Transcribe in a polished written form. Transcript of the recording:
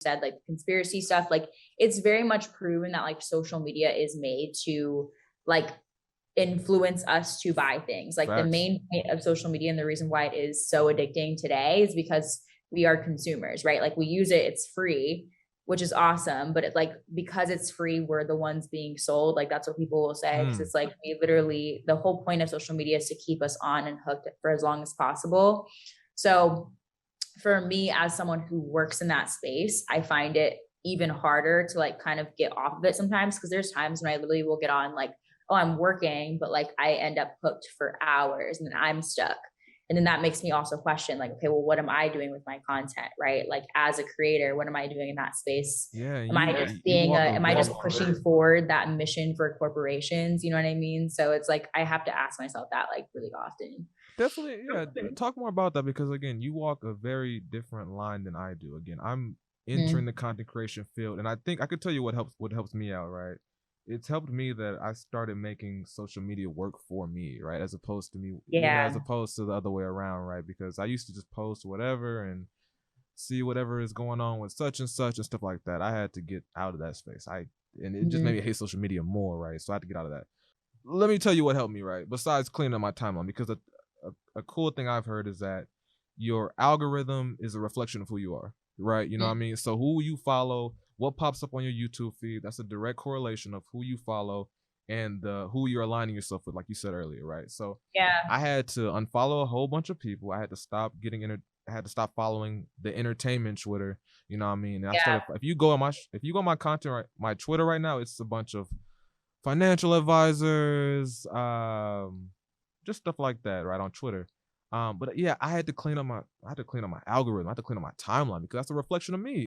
said, like conspiracy stuff, like it's very much proven that like social media is made to like influence us to buy things. Like the Facts. main point of social media and the reason why it is so addicting today is because we are consumers, right? Like we use it, it's free, which is awesome, but it like because it's free, we're the ones being sold. Like that's what people will say. Cause Mm. it's like we literally the whole point of social media is to keep us on and hooked for as long as possible. So for me as someone who works in that space, I find it even harder to like kind of get off of it sometimes because there's times when I literally will get on like, oh, I'm working, but like I end up hooked for hours and then I'm stuck. And then that makes me also question like, okay, well, what am I doing with my content, right? Like as a creator, what am I doing in that space? Yeah, Am I just you being walk a am I just very pushing forward that mission for corporations? You know what I mean? So it's like I have to ask myself that like really often. definitely, yeah. Talk more about that because again, you walk a very different line than I do. Again, I'm entering Mhm. the content creation field, and I think I could tell you what helps me out, right? It's helped me that I started making social media work for me, right? As opposed to me, as Yeah. opposed to the other way around, right? Because I used to just post whatever and see whatever is going on with such and stuff like that. I had to get out of that space. And it just made me Mhm. hate social media more, right? So I had to get out of that. Let me tell you what helped me, right? Besides cleaning up my timeline, because a cool thing I've heard is that your algorithm is a reflection of who you are, right? You know what I mean? So who you follow, what pops up on your YouTube feed, that's a direct correlation of who you follow and who you're aligning yourself with, like you said earlier, right? So Yeah. I had to unfollow a whole bunch of people. I had to stop I had to stop following the entertainment Twitter. You know what I mean? And I Yeah. started. If you go on my content, right, my Twitter right now, it's a bunch of financial advisors, just stuff like that, right, on Twitter. But yeah, I had to clean up my algorithm. I had to clean up my timeline because that's a reflection of me.